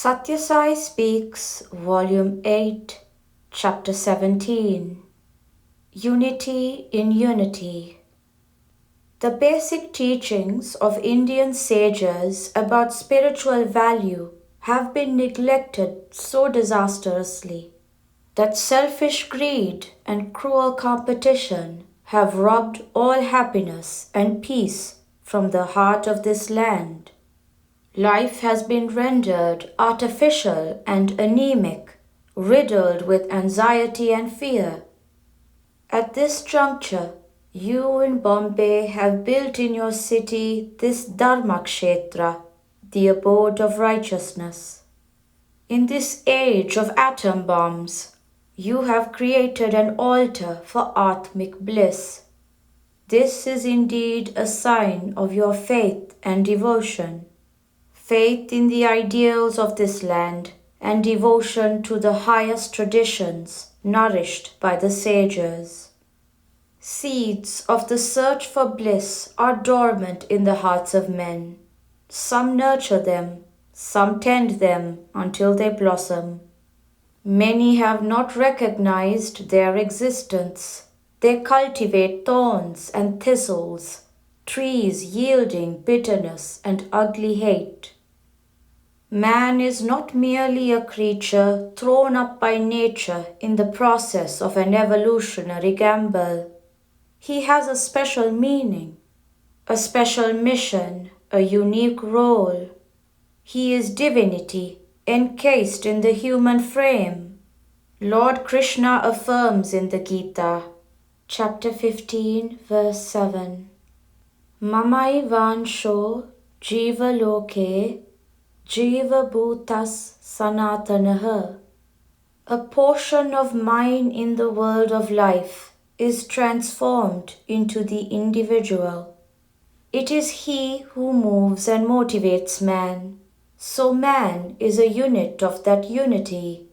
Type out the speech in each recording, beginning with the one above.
Sathya Sai Speaks, Volume 8, Chapter 17. Unity in Unity. The basic teachings of Indian sages about spiritual value have been neglected so disastrously that selfish greed and cruel competition have robbed all happiness and peace from the heart of this land. Life has been rendered artificial and anemic, riddled with anxiety and fear. At this juncture, you in Bombay have built in your city this Dharmakshetra, the abode of righteousness. In this age of atom bombs, you have created an altar for Atmic bliss. This is indeed a sign of your faith and devotion. Faith in the ideals of this land and devotion to the highest traditions nourished by the sages. Seeds of the search for bliss are dormant in the hearts of men. Some nurture them, some tend them until they blossom. Many have not recognized their existence. They cultivate thorns and thistles, trees yielding bitterness and ugly hate. Man is not merely a creature thrown up by nature in the process of an evolutionary gamble. He has a special meaning, a special mission, a unique role. He is divinity encased in the human frame. Lord Krishna affirms in the Gita, chapter 15, verse 7, Mamaivansho jiva loke Jiva Bhutas Sanatanaha. A portion of mine in the world of life is transformed into the individual. It is he who moves and motivates man. So man is a unit of that unity.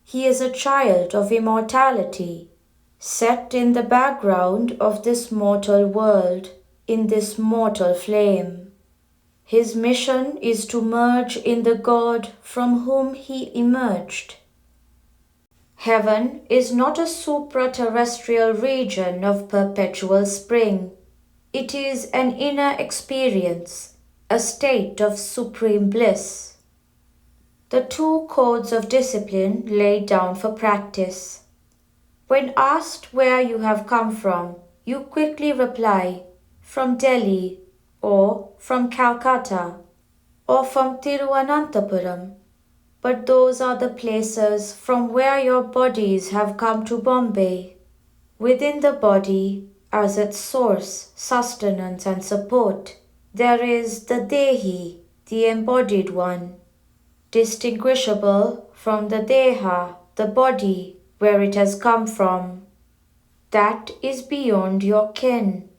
He is a child of immortality, set in the background of this mortal world, in this mortal flame. His mission is to merge in the God from whom he emerged. Heaven is not a supra-terrestrial region of perpetual spring. It is an inner experience, a state of supreme bliss. The two codes of discipline laid down for practice. When asked where you have come from, you quickly reply, from Delhi, or from Calcutta, or from Tiruvananthapuram, but those are the places from where your bodies have come to Bombay. Within the body, as its source, sustenance and support, there is the Dehi, the embodied one, distinguishable from the Deha, the body, where it has come from. That is beyond your ken.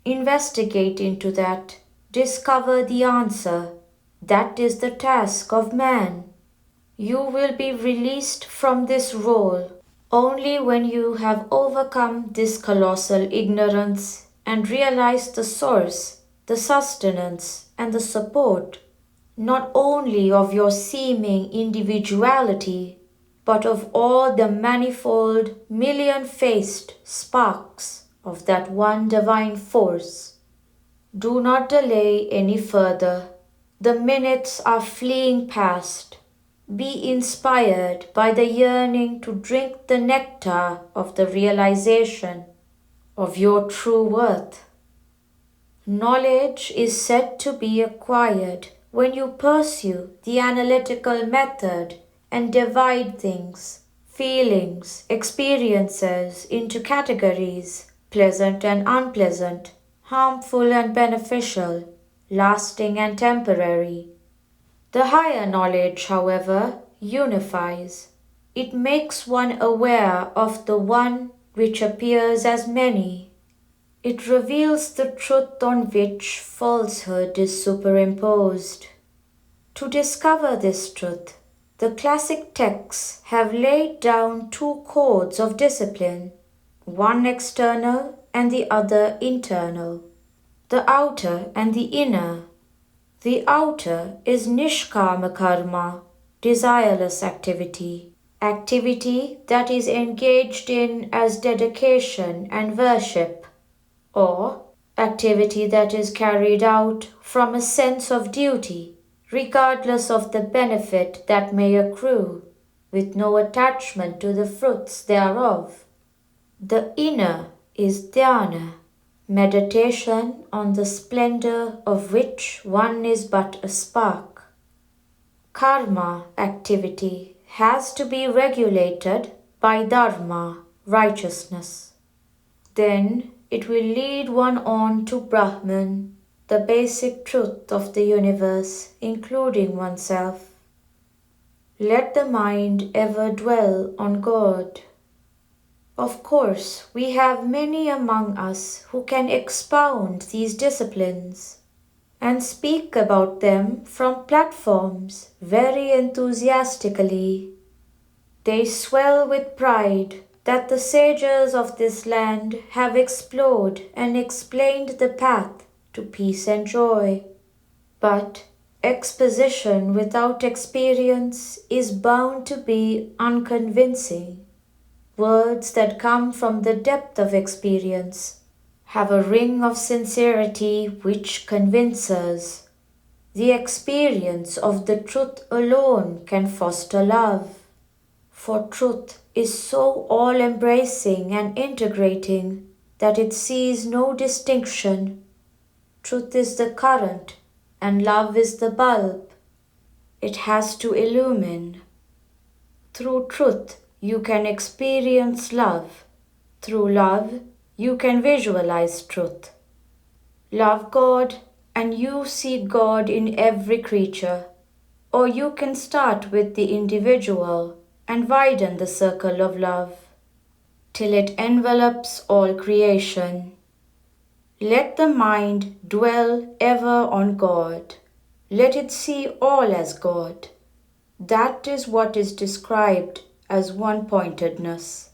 Investigate into that. Discover the answer. That is the task of man. You will be released from this role only when you have overcome this colossal ignorance and realized the source, the sustenance, and the support, not only of your seeming individuality, but of all the manifold, million-faced sparks of that one divine force. Do not delay any further. The minutes are fleeing past. Be inspired by the yearning to drink the nectar of the realization of your true worth. Knowledge is said to be acquired when you pursue the analytical method and divide things, feelings, experiences into categories, pleasant and unpleasant, harmful and beneficial, lasting and temporary. The higher knowledge, however, unifies. It makes one aware of the one which appears as many. It reveals the truth on which falsehood is superimposed. To discover this truth, the classic texts have laid down two codes of discipline, one external and the other internal, the outer and the inner. The outer is nishkama karma, desireless activity, activity that is engaged in as dedication and worship, or activity that is carried out from a sense of duty, regardless of the benefit that may accrue, with no attachment to the fruits thereof. The inner is dhyana, meditation on the splendor of which one is but a spark. Karma activity has to be regulated by dharma, righteousness. Then it will lead one on to Brahman, the basic truth of the universe, including oneself. Let the mind ever dwell on God. Of course, we have many among us who can expound these disciplines and speak about them from platforms very enthusiastically. They swell with pride that the sages of this land have explored and explained the path to peace and joy. But exposition without experience is bound to be unconvincing. Words that come from the depth of experience have a ring of sincerity which convinces. The experience of the truth alone can foster love. For truth is so all-embracing and integrating that it sees no distinction. Truth is the current and love is the bulb. It has to illumine. Through truth you can experience love. Through love you can visualize truth. Love God and you see God in every creature. Or you can start with the individual and widen the circle of love till it envelops all creation. Let the mind dwell ever on God. Let it see all as God. That is what is described as one-pointedness.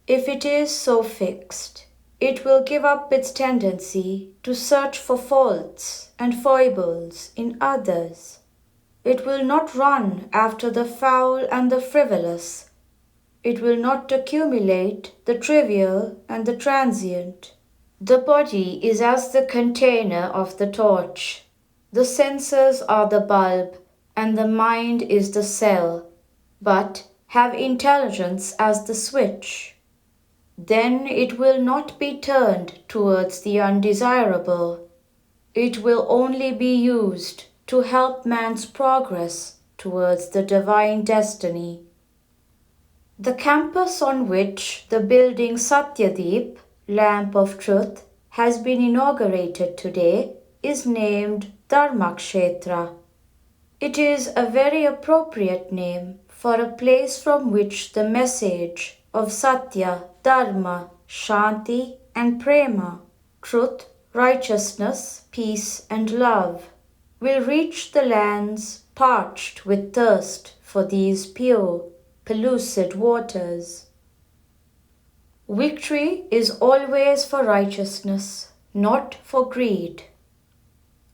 If it is so fixed, it will give up its tendency to search for faults and foibles in others. It will not run after the foul and the frivolous. It will not accumulate the trivial and the transient. The body is as the container of the torch. The senses are the bulb, and the mind is the cell, but have intelligence as the switch. Then it will not be turned towards the undesirable. It will only be used to help man's progress towards the divine destiny. The campus on which the building Satyadeep, Lamp of Truth, has been inaugurated today is named Dharmakshetra. It is a very appropriate name for a place from which the message of Satya, Dharma, Shanti and Prema, truth, righteousness, peace and love, will reach the lands parched with thirst for these pure, pellucid waters. Victory is always for righteousness, not for greed.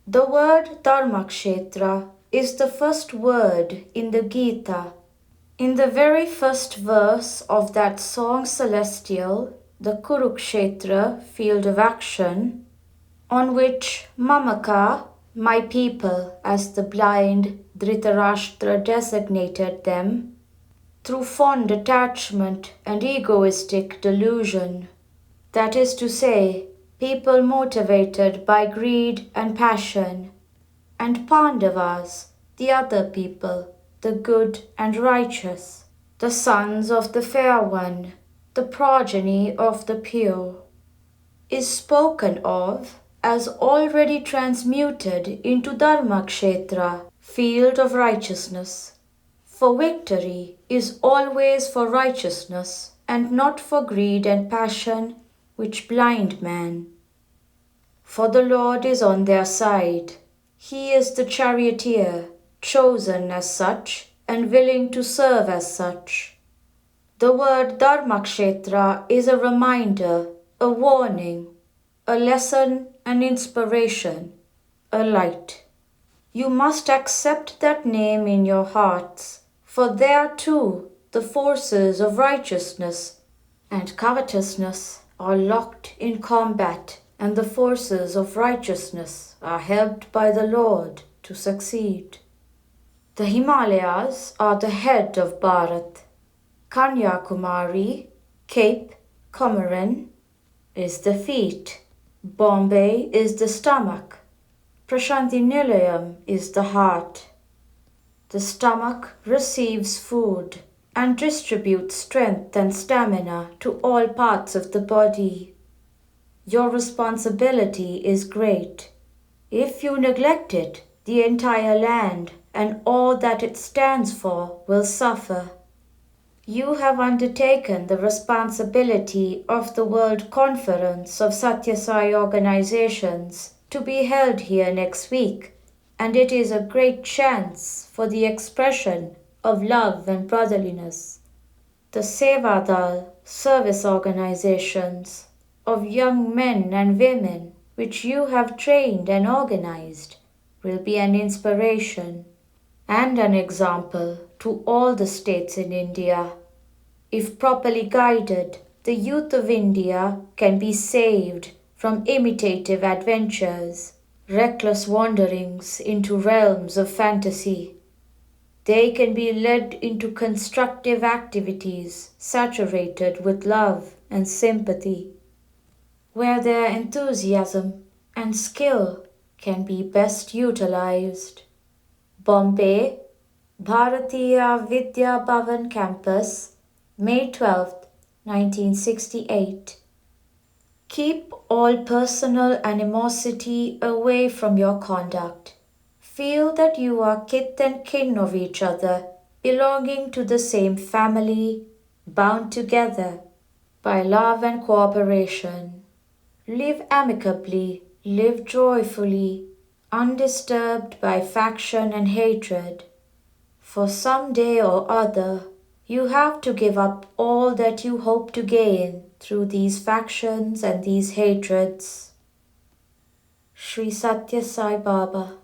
The word Dharmakshetra is the first word in the Gita. In the very first verse of that song celestial, the Kurukshetra field of action, on which Mamaka, my people, as the blind Dhritarashtra designated them, through fond attachment and egoistic delusion, that is to say, people motivated by greed and passion, and Pandavas, the other people, the good and righteous, the sons of the fair one, the progeny of the pure, is spoken of as already transmuted into Dharmakshetra, field of righteousness. For victory is always for righteousness and not for greed and passion which blind man. For the Lord is on their side. He is the charioteer, chosen as such and willing to serve as such. The word Dharmakshetra is a reminder, a warning, a lesson, an inspiration, a light. You must accept that name in your hearts, for there too the forces of righteousness and covetousness are locked in combat, and the forces of righteousness are helped by the Lord to succeed. The Himalayas are the head of Bharat. Kanyakumari, Cape Comorin, is the feet. Bombay is the stomach. Prashanti Nilayam is the heart. The stomach receives food and distributes strength and stamina to all parts of the body. Your responsibility is great. If you neglect it, the entire land and all that it stands for will suffer. You have undertaken the responsibility of the World Conference of Sathya Sai organizations to be held here next week, and it is a great chance for the expression of love and brotherliness. The Sevadal service organizations of young men and women which you have trained and organized will be an inspiration and an example to all the states in India. If properly guided, the youth of India can be saved from imitative adventures, reckless wanderings into realms of fantasy. They can be led into constructive activities saturated with love and sympathy, where their enthusiasm and skill can be best utilized. Bombay, Bharatiya Vidya Bhavan Campus, May 12, 1968. Keep all personal animosity away from your conduct. Feel that you are kith and kin of each other, belonging to the same family, bound together by love and cooperation. Live amicably, live joyfully, undisturbed by faction and hatred. For some day or other, you have to give up all that you hope to gain through these factions and these hatreds. Sri Sathya Sai Baba.